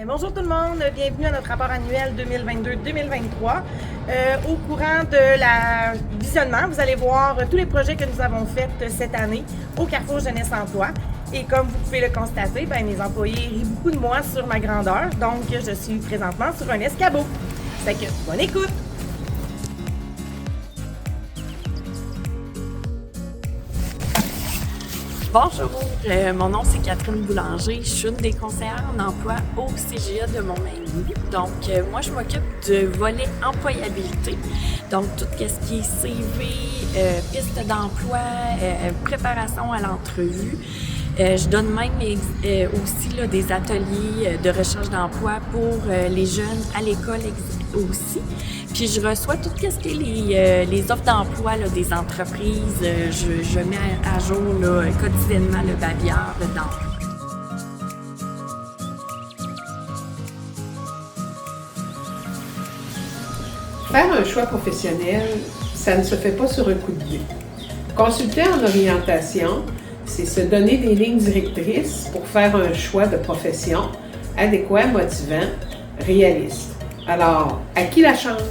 Bonjour tout le monde, bienvenue à notre rapport annuel 2022-2023. Au courant de la visionnement, vous allez voir tous les projets que nous avons faits cette année au Carrefour Jeunesse Emploi. Et comme vous pouvez le constater, mes employés rient beaucoup de moi sur ma grandeur, donc je suis présentement sur un escabeau. Fait que bonne écoute! Bonjour, mon nom c'est Catherine Boulanger, je suis une des conseillères en emploi au CGA de Montmagny. Donc moi je m'occupe du volet employabilité, donc tout ce qui est CV, piste d'emploi, préparation à l'entrevue. Je donne même aussi là, des ateliers de recherche d'emploi pour les jeunes à l'école aussi. Puis je reçois tout ce qui est les offres d'emploi là, des entreprises. Je mets à jour là, quotidiennement le babillard d'emploi. Faire un choix professionnel, ça ne se fait pas sur un coup de pied. Consulter en orientation, c'est se donner des lignes directrices pour faire un choix de profession adéquat, motivant, réaliste. Alors, à qui la chance?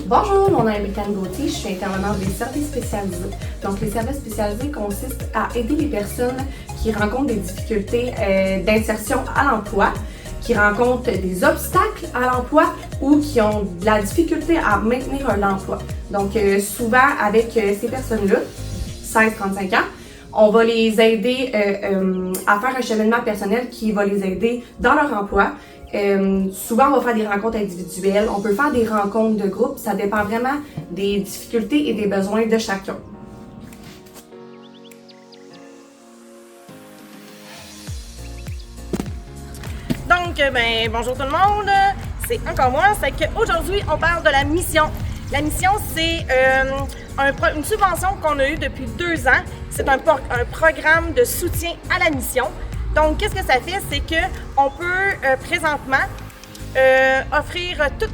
Bonjour, mon nom est Mélanie Gauthier, je suis intervenante des services spécialisés. Donc, les services spécialisés consistent à aider les personnes qui rencontrent des difficultés d'insertion à l'emploi, qui rencontrent des obstacles à l'emploi ou qui ont de la difficulté à maintenir un emploi. Donc, souvent, avec ces personnes-là, 16-35 ans, on va les aider à faire un cheminement personnel qui va les aider dans leur emploi. Souvent, on va faire des rencontres individuelles, on peut faire des rencontres de groupe, ça dépend vraiment des difficultés et des besoins de chacun. Donc, bonjour tout le monde, c'est encore moi, c'est qu'aujourd'hui, on parle de la mission. La mission, c'est une subvention qu'on a eue depuis 2 ans. C'est un programme de soutien à la mission. Donc, qu'est-ce que ça fait? C'est qu'on peut présentement offrir tous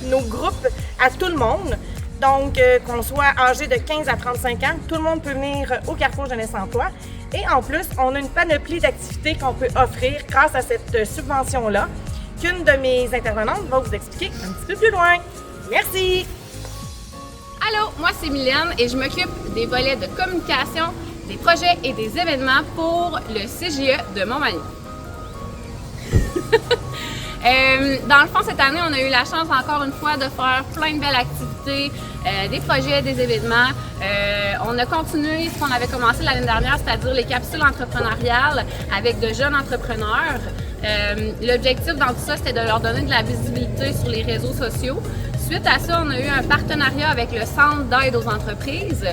nos groupes à tout le monde. Donc, qu'on soit âgé de 15 à 35 ans, tout le monde peut venir au Carrefour Jeunesse Emploi. Et en plus, on a une panoplie d'activités qu'on peut offrir grâce à cette subvention-là, qu'une de mes intervenantes va vous expliquer un petit peu plus loin. Merci! Allô, moi c'est Mylène et je m'occupe des volets de communication, des projets et des événements pour le CGE de Montmagny. Dans le fond, cette année, on a eu la chance encore une fois de faire plein de belles activités, des projets, des événements. On a continué ce qu'on avait commencé l'année dernière, c'est-à-dire les capsules entrepreneuriales avec de jeunes entrepreneurs. L'objectif dans tout ça, c'était de leur donner de la visibilité sur les réseaux sociaux. Suite à ça, on a eu un partenariat avec le Centre d'aide aux entreprises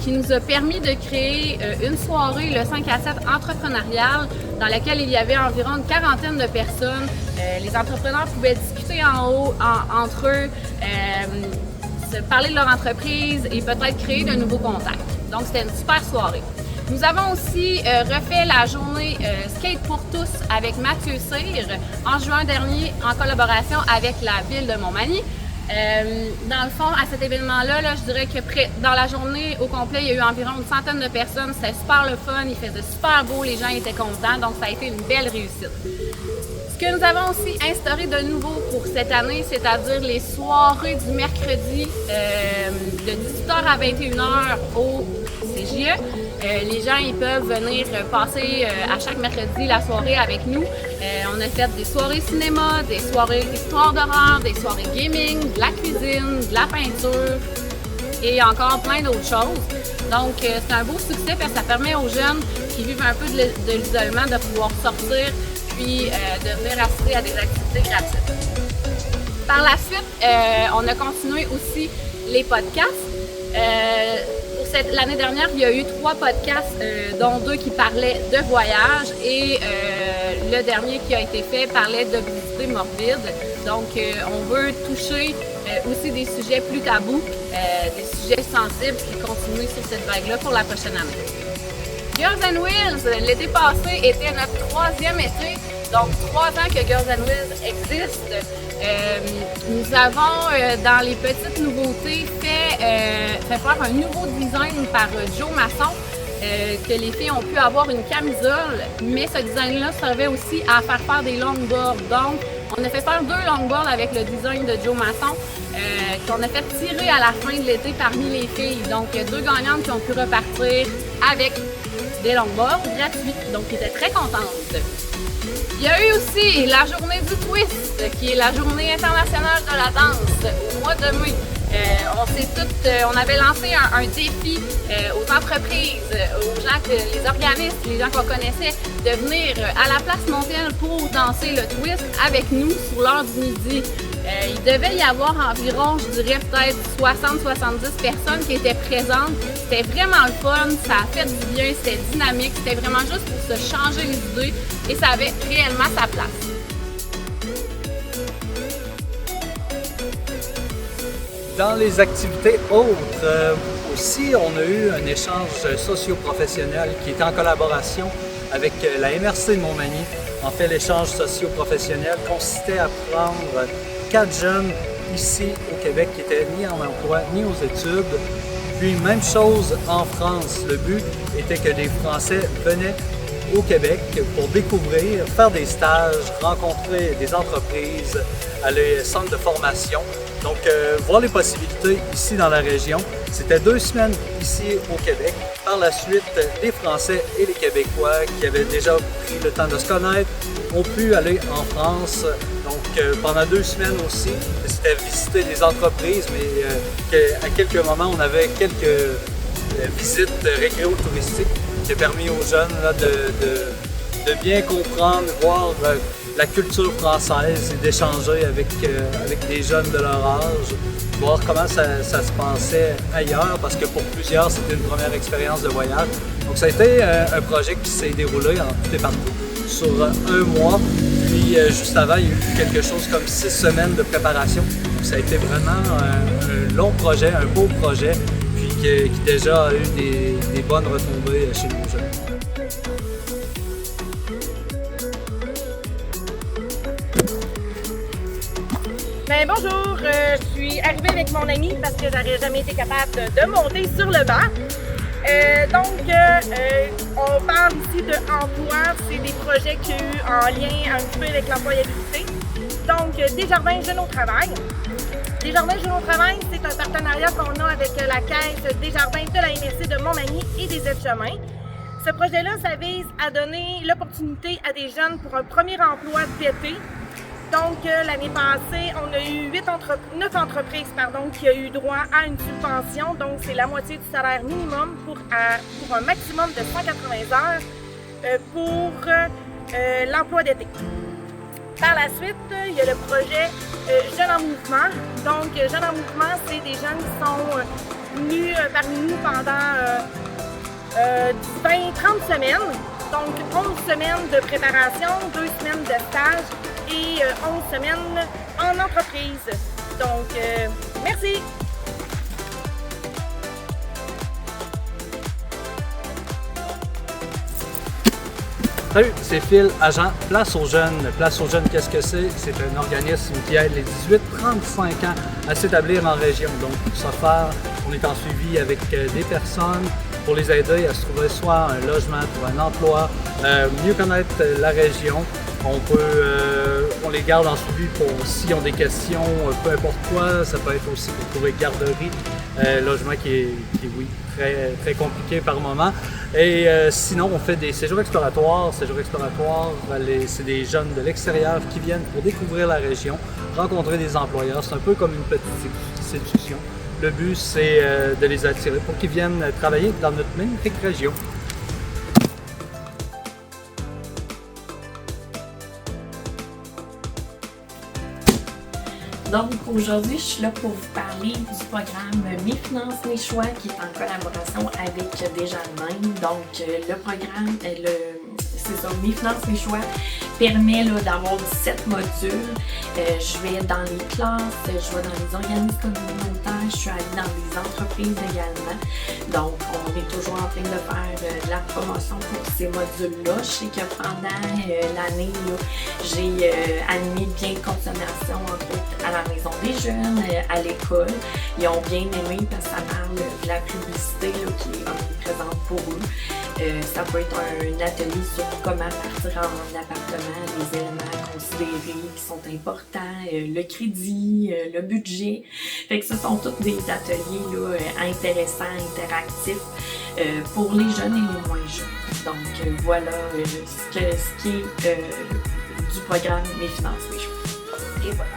qui nous a permis de créer une soirée, le 5 à 7 entrepreneurial, dans laquelle il y avait environ une quarantaine de personnes. Les entrepreneurs pouvaient discuter en haut entre eux, parler de leur entreprise et peut-être créer de nouveaux contacts. Donc, c'était une super soirée. Nous avons aussi refait la journée Skate pour tous avec Mathieu Cyr en juin dernier en collaboration avec la ville de Montmagny. Dans le fond, à cet événement-là, je dirais que dans la journée au complet, il y a eu environ une centaine de personnes. C'était super le fun, il faisait super beau, les gens étaient contents, donc ça a été une belle réussite. Ce que nous avons aussi instauré de nouveau pour cette année, c'est-à-dire les soirées du mercredi de 18h à 21h au CGE. Les gens ils peuvent venir passer à chaque mercredi la soirée avec nous. On a fait des soirées cinéma, des soirées histoire d'horreur, des soirées gaming, de la cuisine, de la peinture et encore plein d'autres choses. Donc c'est un beau succès parce que ça permet aux jeunes qui vivent un peu de l'isolement de pouvoir sortir puis de venir assister à des activités gratuites. Par la suite, on a continué aussi les podcasts. L'année dernière, il y a eu 3 podcasts, dont 2 qui parlaient de voyage et le dernier qui a été fait parlait d'obésité morbide. Donc, on veut toucher aussi des sujets plus tabous, des sujets sensibles qui continuent sur cette vague-là pour la prochaine année. Girls and Wheels, l'été passé, était notre 3e été, donc 3 ans que Girls and Wheels existe. Nous avons, dans les petites nouveautés, fait faire un nouveau design par Joe Masson, que les filles ont pu avoir une camisole, mais ce design-là servait aussi à faire des longboards. Donc, on a fait faire 2 longboards avec le design de Joe Masson, qu'on a fait tirer à la fin de l'été parmi les filles. Donc, 2 gagnantes qui ont pu repartir avec des longboards gratuits, donc qui étaient très contentes. Il y a eu aussi la journée du twist, qui est la journée internationale de la danse au mois de mai. On avait lancé un défi aux entreprises, aux gens, les organismes, les gens qu'on connaissait, de venir à la place Montiel pour danser le twist avec nous sur l'heure du midi. Il devait y avoir environ, je dirais peut-être 60-70 personnes qui étaient présentes. C'était vraiment le fun, ça a fait du bien, c'était dynamique, c'était vraiment juste pour se changer les idées et ça avait réellement sa place. Dans les activités autres, aussi, on a eu un échange socio-professionnel qui était en collaboration avec la MRC de Montmagny. En fait, l'échange socio-professionnel consistait à prendre 4 jeunes ici au Québec qui étaient ni en emploi ni aux études. Puis, même chose en France. Le but était que des Français venaient au Québec pour découvrir, faire des stages, rencontrer des entreprises, aller centres de formation. Donc, voir les possibilités ici dans la région. C'était 2 semaines ici au Québec. Par la suite, les Français et les Québécois qui avaient déjà pris le temps de se connaître ont pu aller en France. Donc, pendant 2 semaines aussi, c'était visiter des entreprises, mais à quelques moments, on avait quelques visites récréo-touristiques qui a permis aux jeunes là, de bien comprendre, voir la culture française et d'échanger avec des jeunes de leur âge, voir comment ça se passait ailleurs, parce que pour plusieurs, c'était une première expérience de voyage. Donc ça a été un projet qui s'est déroulé en tout et partout sur 1 mois, puis juste avant, il y a eu quelque chose comme 6 semaines de préparation. Donc ça a été vraiment un long projet, un beau projet, puis qui déjà a eu des bonnes retombées chez nos jeunes. Ben bonjour, je suis arrivée avec mon ami parce que j'aurais jamais été capable de monter sur le banc. On parle ici de emploi, c'est des projets qu'il y a eu en lien un petit peu avec l'employabilité. Donc, Desjardins Jeunes au travail. Desjardins Jeunes au travail, c'est un partenariat qu'on a avec la Caisse Desjardins de la MRC de Montmagny et des Aides-Chemins. Ce projet-là, ça vise à donner l'opportunité à des jeunes pour un premier emploi d'été. Donc, l'année passée, on a eu 9 entreprises qui ont eu droit à une subvention. Donc, c'est la moitié du salaire minimum pour un maximum de 180 heures pour l'emploi d'été. Par la suite, il y a le projet Jeunes en mouvement. Donc, Jeunes en mouvement, c'est des jeunes qui sont venus parmi nous pendant 20-30 semaines. Donc, 11 semaines de préparation, 2 semaines de stage et 11 semaines en entreprise. Donc, merci! Salut, c'est Phil, agent Place aux Jeunes. Place aux Jeunes, qu'est-ce que c'est? C'est un organisme qui aide les 18-35 ans à s'établir en région. Donc, pour ce faire, on est en suivi avec des personnes pour les aider à se trouver soit un logement, trouver un emploi, mieux connaître la région. On les garde en suivi pour s'ils ont des questions, peu importe quoi. Ça peut être aussi pour trouver garderie, logement qui est oui, très, très compliqué par moment. Et sinon, on fait des séjours exploratoires. Séjours exploratoires, c'est des jeunes de l'extérieur qui viennent pour découvrir la région, rencontrer des employeurs. C'est un peu comme une petite séduction. Le but, c'est de les attirer pour qu'ils viennent travailler dans notre magnifique région. Donc aujourd'hui, je suis là pour vous parler du programme Mes finances, mes choix qui est en collaboration avec Desjardins. Donc le programme, c'est ça, Mes finances, mes choix permet d'avoir 17 modules. Je vais dans les classes, je vais dans les organismes communautaires, je suis allée dans les entreprises également. Donc, on est toujours en train de faire de la promotion pour ces modules-là. Je sais que pendant l'année, j'ai animé le bien de consommation, entre autres, à la maison des jeunes, à l'école. Ils ont bien aimé parce que ça parle de la publicité qui est omniprésente pour eux. Ça peut être un atelier sur comment partir en appartement, les éléments à considérer qui sont importants, le crédit, le budget. Fait que ce sont tous des ateliers intéressants, interactifs pour les jeunes et les moins jeunes. Donc voilà ce qui est du programme Mes finances, mes choix. Et voilà.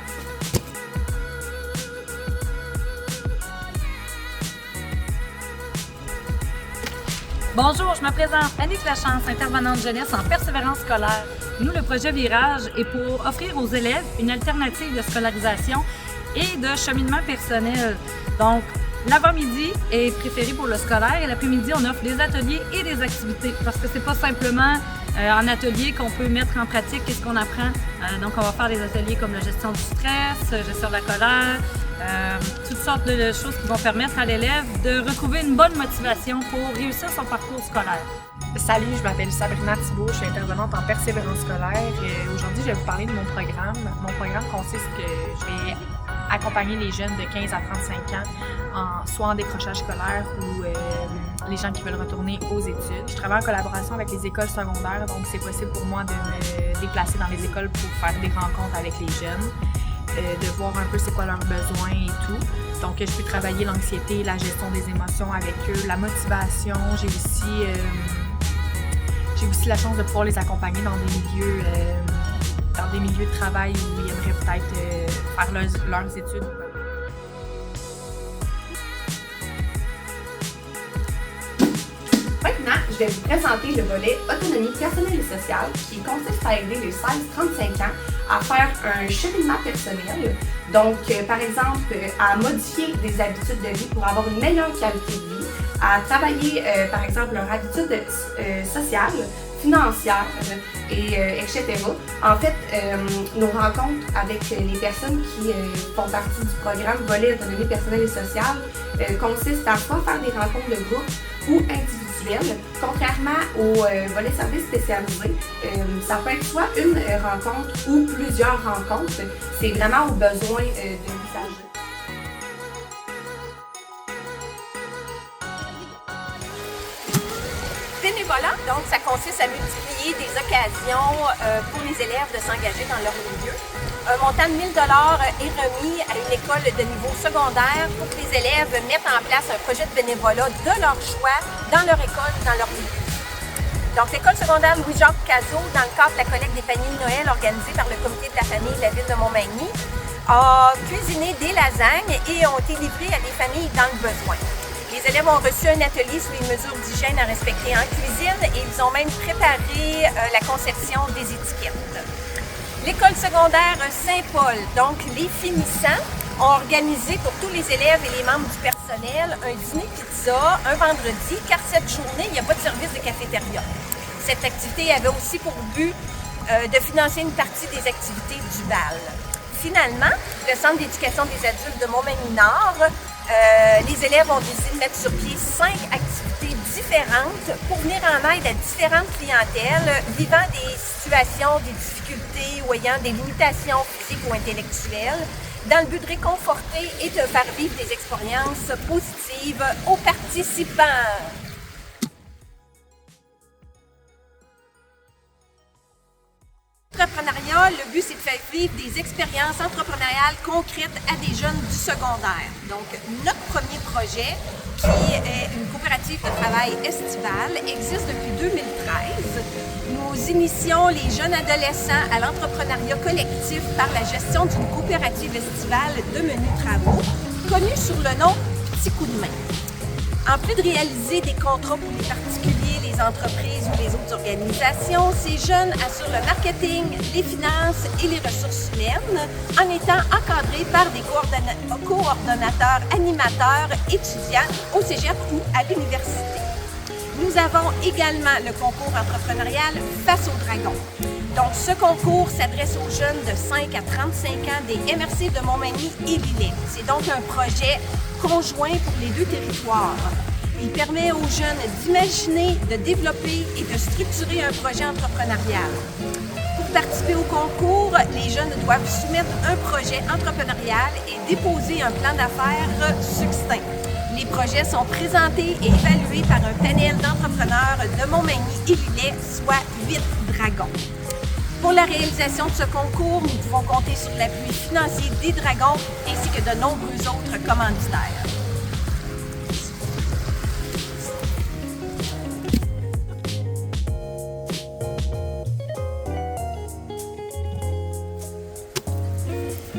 Bonjour, je me présente Annick Lachance, intervenante jeunesse en persévérance scolaire. Nous, le projet Virage est pour offrir aux élèves une alternative de scolarisation et de cheminement personnel. Donc, l'avant-midi est préféré pour le scolaire et l'après-midi, on offre des ateliers et des activités parce que c'est pas simplement en atelier qu'on peut mettre en pratique ce qu'on apprend. Donc, on va faire des ateliers comme la gestion du stress, gestion de la colère, toutes sortes de choses qui vont permettre à l'élève de retrouver une bonne motivation pour réussir son parcours scolaire. Salut, je m'appelle Sabrina Thibault, je suis intervenante en persévérance scolaire et aujourd'hui je vais vous parler de mon programme. Mon programme consiste que je vais accompagner les jeunes de 15 à 35 ans, soit en décrochage scolaire ou les gens qui veulent retourner aux études. Je travaille en collaboration avec les écoles secondaires, donc c'est possible pour moi de me déplacer dans les écoles pour faire des rencontres avec les jeunes. De voir un peu c'est quoi leurs besoins et tout. Donc, je peux travailler l'anxiété, la gestion des émotions avec eux, la motivation. J'ai aussi la chance de pouvoir les accompagner dans des milieux de travail où ils aimeraient peut-être faire leurs études. Maintenant, je vais vous présenter le volet autonomie personnelle et sociale qui consiste à aider les 16-35 ans à faire un cheminement personnel. Donc, par exemple, à modifier des habitudes de vie pour avoir une meilleure qualité de vie, à travailler, par exemple, leurs habitudes sociales, financières, etc. En fait, nos rencontres avec les personnes qui font partie du programme volet autonomie personnelle et sociale consistent à soit faire des rencontres de groupe ou individuelles. Contrairement au volet service spécialisé, ça peut être soit une rencontre ou plusieurs rencontres. C'est vraiment au besoin de l'usager. Bénévolat, donc ça consiste à multiplier des occasions pour les élèves de s'engager dans leur milieu. Un montant de 1 000 $, est remis à une école de niveau secondaire pour que les élèves mettent en place un projet de bénévolat de leur choix dans leur école, dans leur milieu. Donc l'école secondaire Louis-Jacques Cazot, dans le cadre de la collecte des paniers de Noël organisée par le comité de la famille de la ville de Montmagny, a cuisiné des lasagnes et ont été livrées à des familles dans le besoin. Les élèves ont reçu un atelier sur les mesures d'hygiène à respecter en cuisine et ils ont même préparé la conception des étiquettes. L'école secondaire Saint-Paul, donc les finissants, ont organisé pour tous les élèves et les membres du personnel un dîner pizza un vendredi, car cette journée, il n'y a pas de service de cafétéria. Cette activité avait aussi pour but de financer une partie des activités du bal. Finalement, le Centre d'éducation des adultes de Montmagny-Nord, les élèves ont décidé de mettre sur pied 5 activités différentes pour venir en aide à différentes clientèles vivant des situations, des difficultés ou ayant des limitations physiques ou intellectuelles, dans le but de réconforter et de faire vivre des expériences positives aux participants. L'entrepreneuriat, le but, c'est de faire vivre des expériences entrepreneuriales concrètes à des jeunes du secondaire. Donc, notre premier projet, qui est une coopérative de travail estivale, existe depuis 2013. Nous initions les jeunes adolescents à l'entrepreneuriat collectif par la gestion d'une coopérative estivale de menus travaux, connue sous le nom Petit coup de main. En plus de réaliser des contrats pour les particuliers, les entreprises ou les autres organisations, ces jeunes assurent le marketing, les finances et les ressources humaines en étant encadrés par des coordonnateurs, animateurs, étudiants au cégep ou à l'université. Nous avons également le concours entrepreneurial Face au Dragon. Donc, ce concours s'adresse aux jeunes de 5 à 35 ans des MRC de Montmagny et Lillet. C'est donc un projet conjoint pour les deux territoires. Il permet aux jeunes d'imaginer, de développer et de structurer un projet entrepreneurial. Pour participer au concours, les jeunes doivent soumettre un projet entrepreneurial et déposer un plan d'affaires succinct. Les projets sont présentés et évalués par un panel d'entrepreneurs de Montmagny et Lillet, soit 8 dragons. Pour la réalisation de ce concours, nous pouvons compter sur l'appui financier des dragons ainsi que de nombreux autres commanditaires.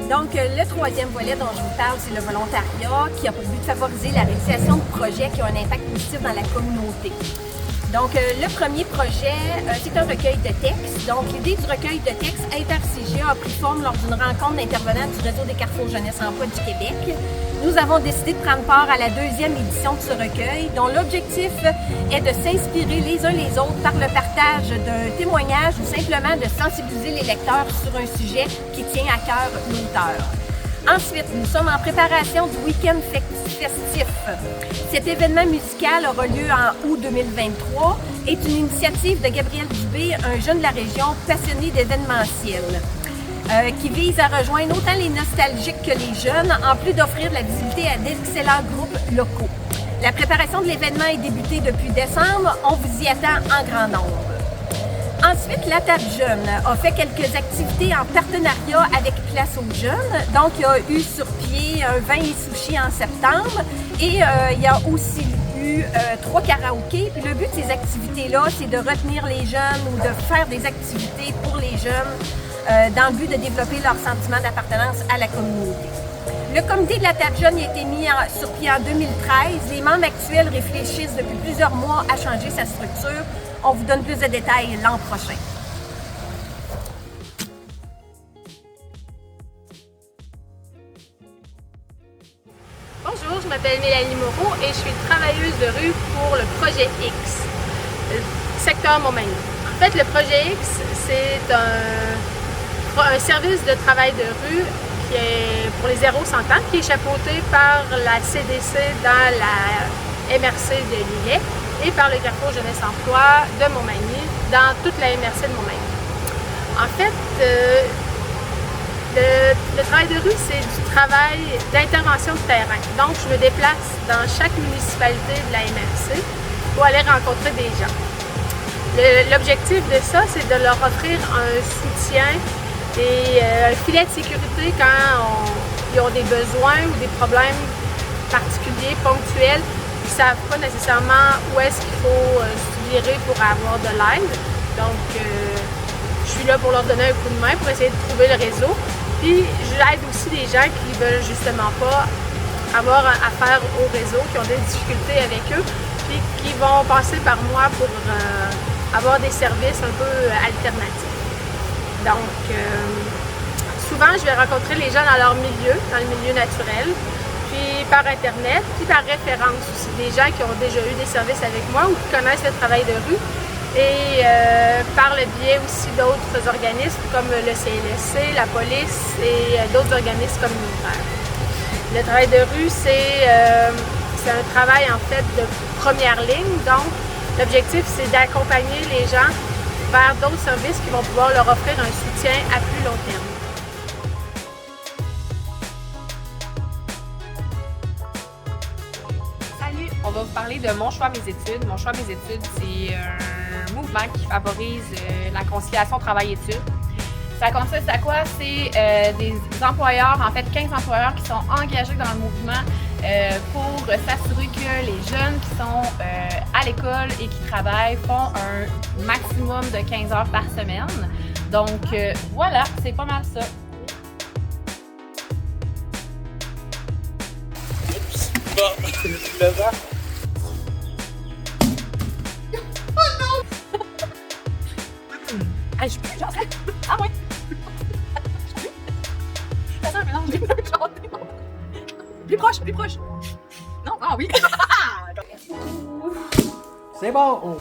Donc, le troisième volet dont je vous parle, c'est le volontariat qui a pour but de favoriser la réalisation de projets qui ont un impact positif dans la communauté. Donc, le premier projet, c'est un recueil de textes. Donc, l'idée du recueil de textes Inter-CGA a pris forme lors d'une rencontre d'intervenants du réseau des Carrefours Jeunesse Emploi du Québec. Nous avons décidé de prendre part à la deuxième édition de ce recueil, dont l'objectif est de s'inspirer les uns les autres par le partage d'un témoignage ou simplement de sensibiliser les lecteurs sur un sujet qui tient à cœur l'auteur. Ensuite, nous sommes en préparation du week-end festif. Cet événement musical aura lieu en août 2023, est une initiative de Gabriel Dubé, un jeune de la région passionné d'événementiel, qui vise à rejoindre autant les nostalgiques que les jeunes, en plus d'offrir de la visibilité à d'excellents groupes locaux. La préparation de l'événement est débutée depuis décembre, on vous y attend en grand nombre. Ensuite, la Table Jeune a fait quelques activités en partenariat avec Place aux Jeunes. Donc, il y a eu sur pied un vin et sushi en septembre et il y a aussi eu 3 karaokés. Puis le but de ces activités-là, c'est de retenir les jeunes ou de faire des activités pour les jeunes dans le but de développer leur sentiment d'appartenance à la communauté. Le comité de la Table Jeune a été mis sur pied en 2013. Les membres actuels réfléchissent depuis plusieurs mois à changer sa structure. On vous donne plus de détails l'an prochain. Bonjour, je m'appelle Mélanie Moreau et je suis travailleuse de rue pour le projet X, secteur Montmagny. En fait, le projet X, c'est un service de travail de rue qui est pour les 0-100 ans, qui est chapeauté par la CDC dans la MRC de Lillet et par le Carrefour Jeunesse Emploi de Montmagny dans toute la MRC de Montmagny. En fait, le travail de rue, c'est du travail d'intervention de terrain. Donc, je me déplace dans chaque municipalité de la MRC pour aller rencontrer des gens. L'objectif de ça, c'est de leur offrir un soutien et un filet de sécurité quand ils ont des besoins ou des problèmes particuliers, ponctuels. Ils ne savent pas nécessairement où est-ce qu'il faut se virer pour avoir de l'aide. Donc, je suis là pour leur donner un coup de main pour essayer de trouver le réseau. Puis, j'aide aussi des gens qui ne veulent justement pas avoir affaire au réseau, qui ont des difficultés avec eux, puis qui vont passer par moi pour avoir des services un peu alternatifs. Donc, souvent, je vais rencontrer les gens dans leur milieu, dans le milieu naturel, puis par Internet, puis par référence aussi, des gens qui ont déjà eu des services avec moi ou qui connaissent le travail de rue, et par le biais aussi d'autres organismes comme le CLSC, la police et d'autres organismes communautaires. Le travail de rue, c'est un travail en fait de première ligne, donc l'objectif c'est d'accompagner les gens vers d'autres services qui vont pouvoir leur offrir un soutien à plus long terme. On va vous parler de Mon choix mes études. Mon choix mes études, c'est un mouvement qui favorise la conciliation travail-études. Ça consiste à quoi? C'est des employeurs, en fait 15 employeurs qui sont engagés dans le mouvement pour s'assurer que les jeunes qui sont à l'école et qui travaillent font un maximum de 15 heures par semaine. Donc voilà, c'est pas mal ça. Ah, je peux, genre, ah oui! Attends, mais non, je l'ai plus, genre, plus proche, plus proche! Non, ah oui! C'est bon!